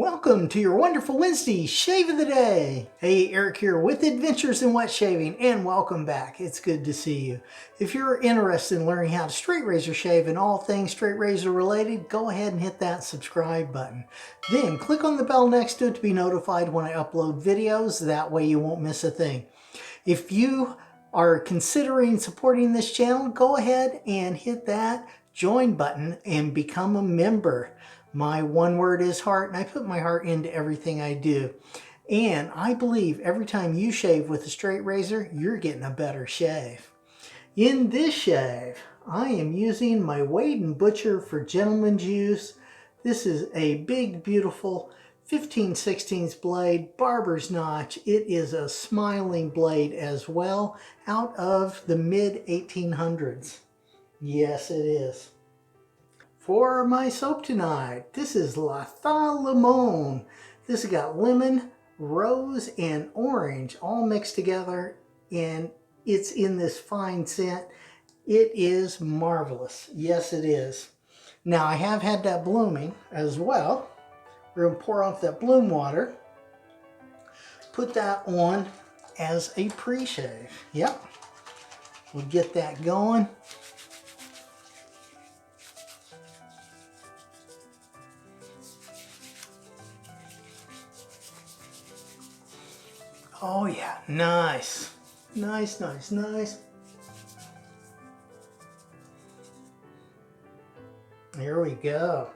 Welcome to your wonderful Wednesday shave of the day. Hey, Eric here with Adventures in Wet Shaving, and welcome back. It's good to see you. If you're interested in learning how to straight razor shave and all things straight razor related, go ahead and hit that subscribe button. Then click on the bell next to it to be notified when I upload videos. That way you won't miss a thing. If you are considering supporting this channel, go ahead and hit that join button and become a member. My one word is heart, and I put my heart into everything I do. And I believe every time you shave with a straight razor, you're getting a better shave. In this shave, I am using my Wade & Butcher for Gentleman's Use. This is a big, beautiful 15/16 blade, barber's notch. It is a smiling blade as well, out of the mid-1800s. Yes, it is. For my soap tonight, this is Latha Limon. This has got lemon, rose, and orange all mixed together, and it's in this fine scent. It is marvelous. Yes, it is. Now, I have had that blooming as well. We're going to pour off that bloom water, put that on as a pre-shave. Yep, we'll get that going. Oh yeah, nice. Nice, nice, nice. There we go.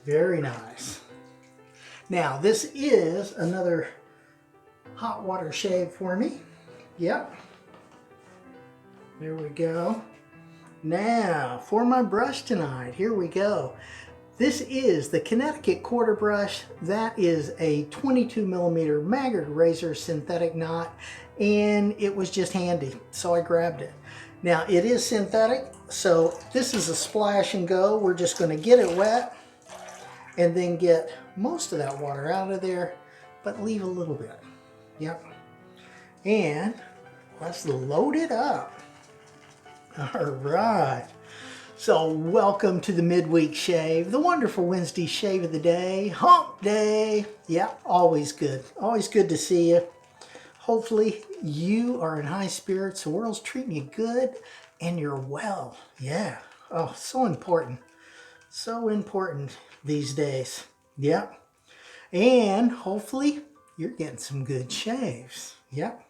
Very nice. Now, this is another hot water shave for me. Yep. There we go. Now, for my brush tonight, here we go. This is the Connecticut quarter brush. That is a 22mm Maggard razor synthetic knot, and it was just handy, so I grabbed it. Now, it is synthetic, so this is a splash and go. We're just going to get it wet and then get most of that water out of there, but leave a little bit. Yep. And let's load it up. All right. So welcome to the midweek shave, the wonderful Wednesday shave of the day, hump day. Yeah, always good. Always good to see you. Hopefully you are in high spirits, the world's treating you good, and you're well. Yeah. Oh, so important. So important these days. Yep. And hopefully you're getting some good shaves. Yep.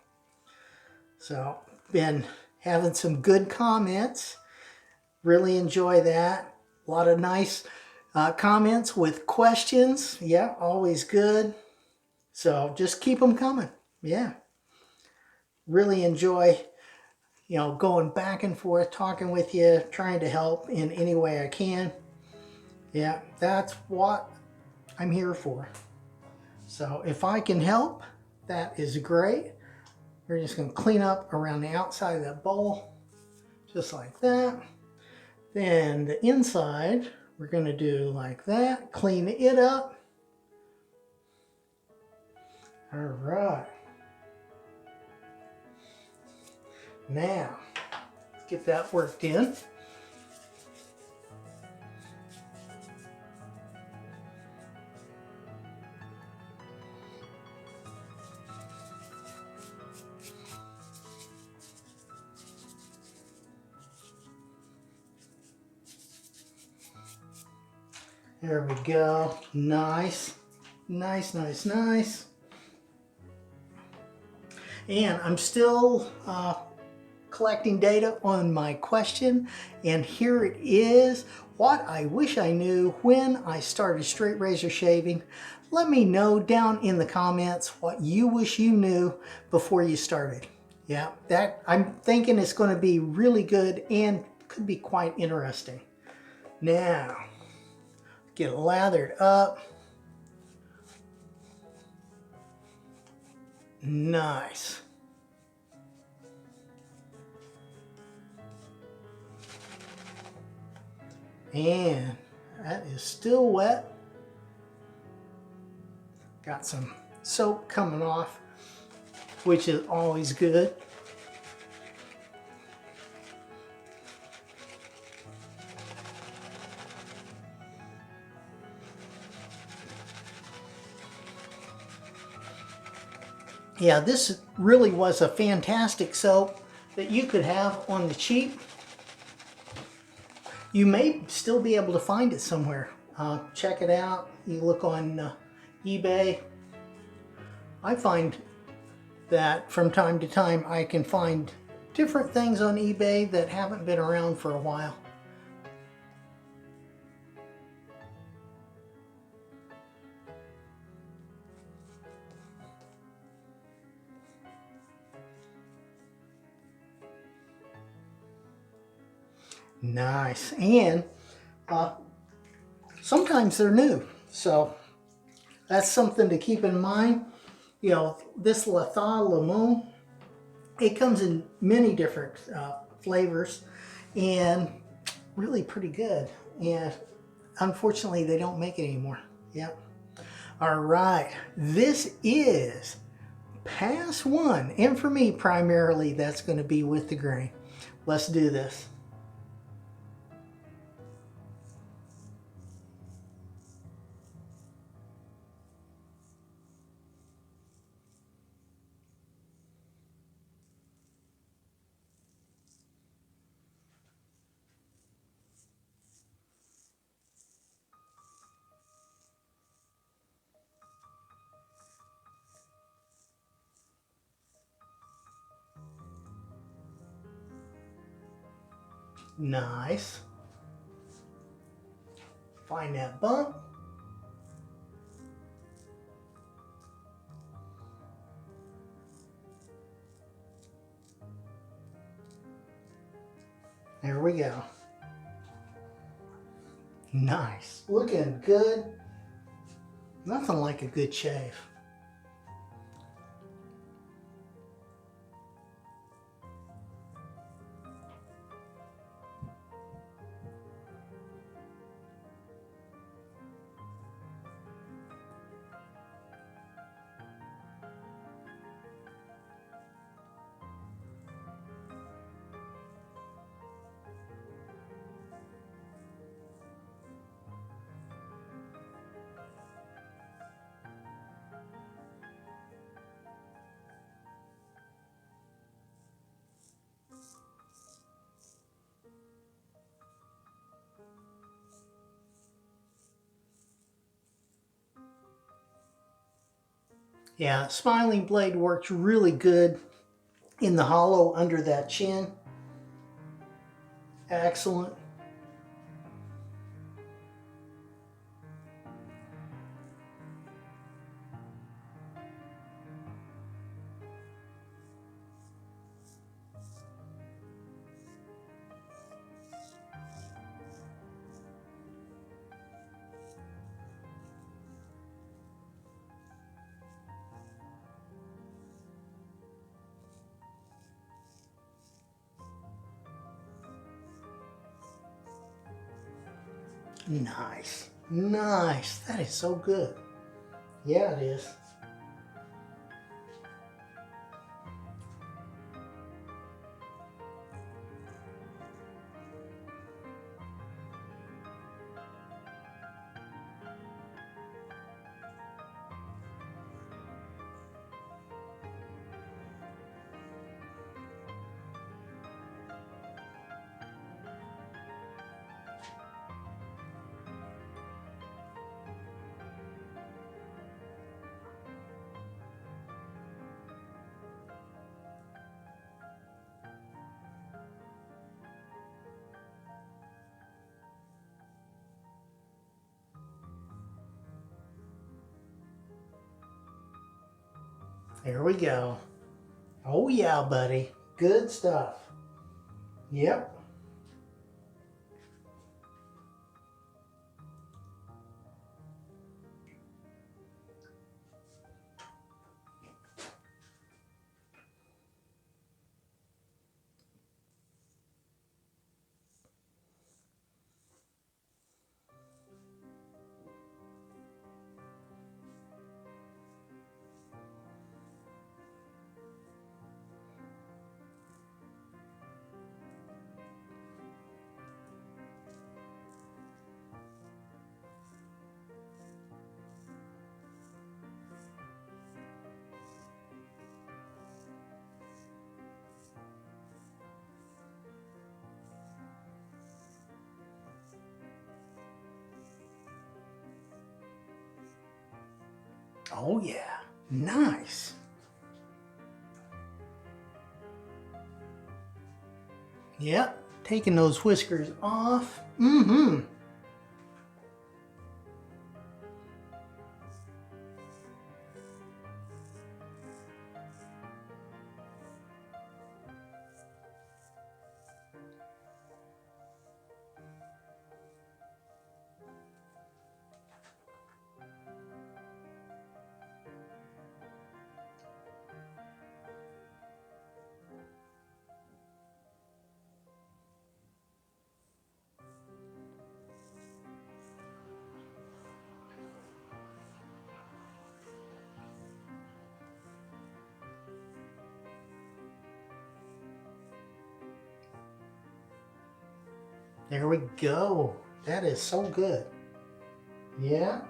So been having some good comments. Really enjoy that. A lot of nice comments with questions. Yeah, always good. So just keep them coming. Yeah. Really enjoy, going back and forth, talking with you, trying to help in any way I can. Yeah, that's what I'm here for. So if I can help, that is great. We're just going to clean up around the outside of that bowl, just like that. Then the inside, we're going to do like that, clean it up. All right. Now, let's get that worked in. There we go. Nice. Nice, nice, nice. And I'm still collecting data on my question. And here it is. What I wish I knew when I started straight razor shaving. Let me know down in the comments what you wish you knew before you started. Yeah, that I'm thinking it's going to be really good and could be quite interesting. Now, get it lathered up. Nice. And that is still wet. Got some soap coming off, which is always good. Yeah, this really was a fantastic soap that you could have on the cheap. You may still be able to find it somewhere. Check it out. You look on eBay. I find that from time to time I can find different things on eBay that haven't been around for a while. Nice. And sometimes they're new, so that's something to keep in mind. You know, this Latha Limon, it comes in many different flavors and really pretty good. And unfortunately, they don't make it anymore. Yep. All right, this is pass one. And for me, primarily, that's going to be with the grain. Let's do this. Nice. Find that bump. There we go. Nice. Looking good. Nothing like a good shave. Yeah, smiling blade works really good in the hollow under that chin. Excellent. Nice. Nice. That is so good. Yeah, it is. There we go. Oh yeah, buddy. Good stuff. Yep. Oh yeah, nice. Yep, taking those whiskers off. Mm-hmm. There we go. That is so good. Yeah.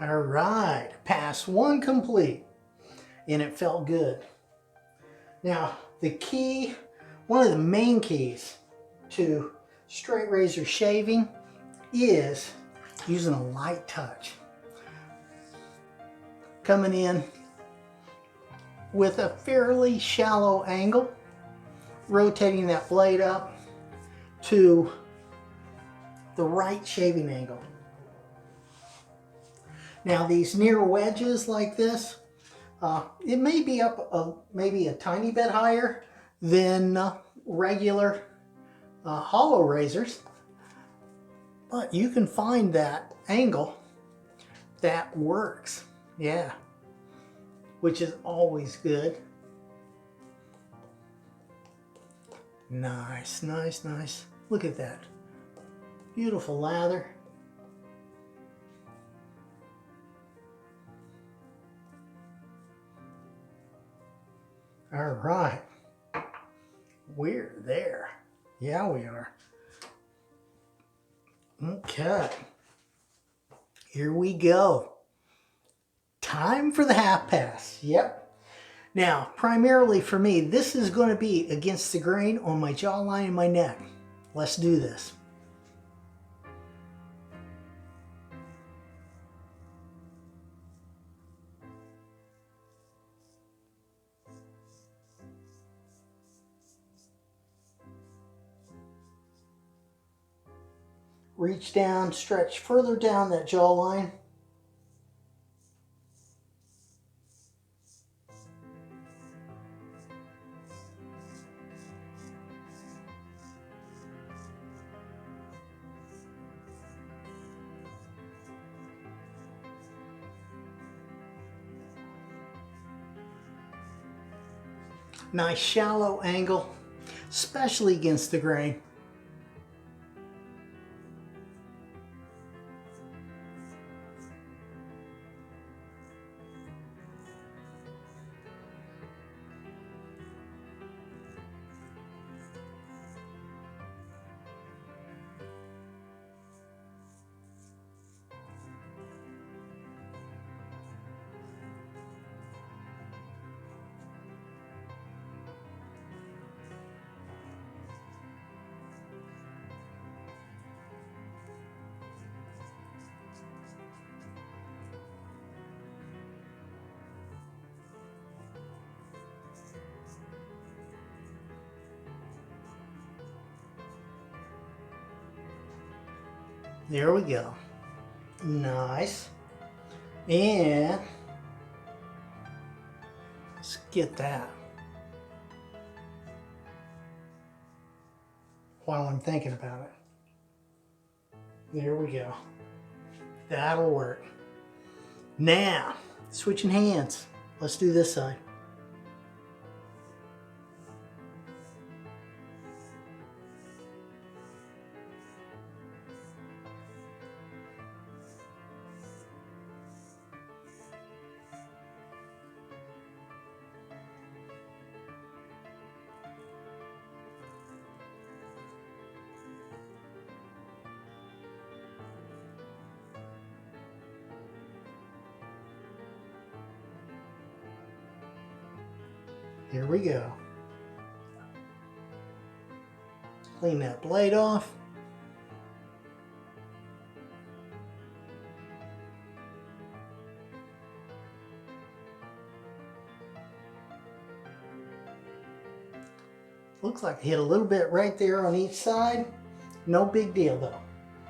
All right, pass one complete, and it felt good. Now, the key, one of the main keys to straight razor shaving is using a light touch. Coming in with a fairly shallow angle, rotating that blade up to the right shaving angle. Now these near wedges like this, it may be up maybe a tiny bit higher than regular hollow razors, but you can find that angle that works. Yeah, which is always good. Nice, nice, nice. Look at that. Beautiful lather. All right, we're there. Yeah, we are. Okay, here we go. Time for the half pass. Yep. Now, primarily for me, this is going to be against the grain on my jawline and my neck. Let's do this. Reach down, stretch further down that jawline. Nice shallow angle, especially against the grain. There we go. Nice. And let's get that while I'm thinking about it. There we go. That'll work. Now, switching hands. Let's do this side. Here we go. Clean that blade off. Looks like I hit a little bit right there on each side. No big deal though.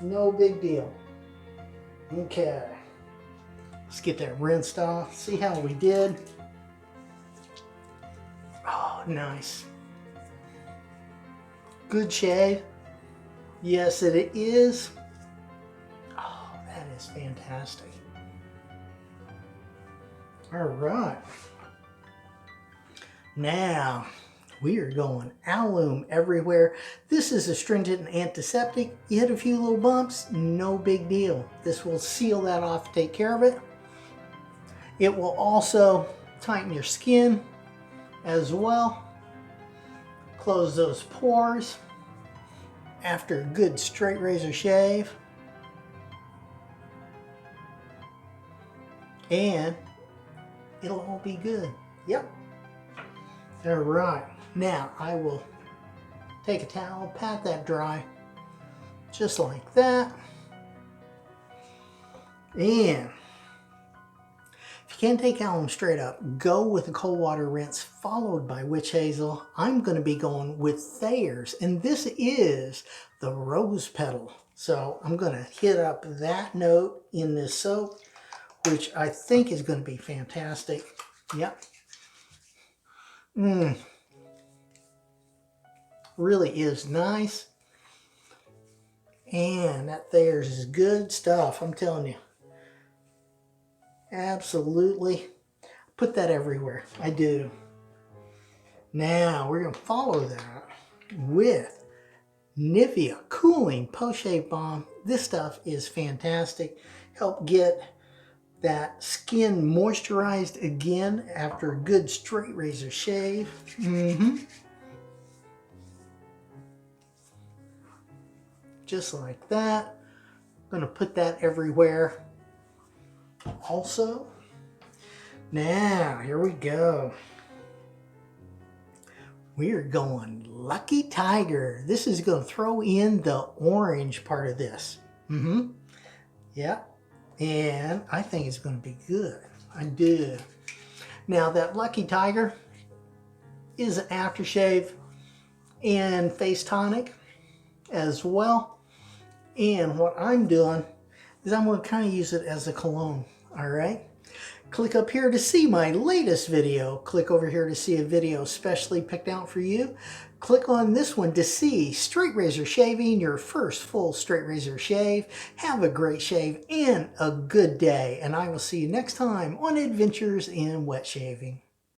No big deal. Okay. Let's get that rinsed off. See how we did? Oh, nice. Good shave. Yes, it is. Oh, that is fantastic. All right. Now, we are going Alum everywhere. This is astringent and antiseptic. You hit a few little bumps, no big deal. This will seal that off, take care of it. It will also tighten your skin as well. Close those pores after a good straight razor shave. And it'll all be good. Yep. All right. Now I will take a towel, pat that dry, just like that. And if you can't take Alum straight up, go with a cold water rinse followed by witch hazel. I'm going to be going with Thayers, and this is the rose petal. So I'm going to hit up that note in this soap, which I think is going to be fantastic. Yep. Really is nice. And that Thayers is good stuff, I'm telling you. Absolutely. Put that everywhere. I do. Now we're going to follow that with Nivea Cooling Post-Shave Balm. This stuff is fantastic. Help get that skin moisturized again after a good straight razor shave. Just like that. I'm going to put that everywhere also. Now, here we go. We are going Lucky Tiger. This is going to throw in the orange part of this. Yeah. And I think it's going to be good. I do. Now, that Lucky Tiger is an aftershave and face tonic as well. And what I'm doing is I'm going to kind of use it as a cologne. All right. Click up here to see my latest video. Click over here to see a video specially picked out for you. Click on this one to see straight razor shaving, your first full straight razor shave. Have a great shave and a good day. And I will see you next time on Adventures in Wet Shaving.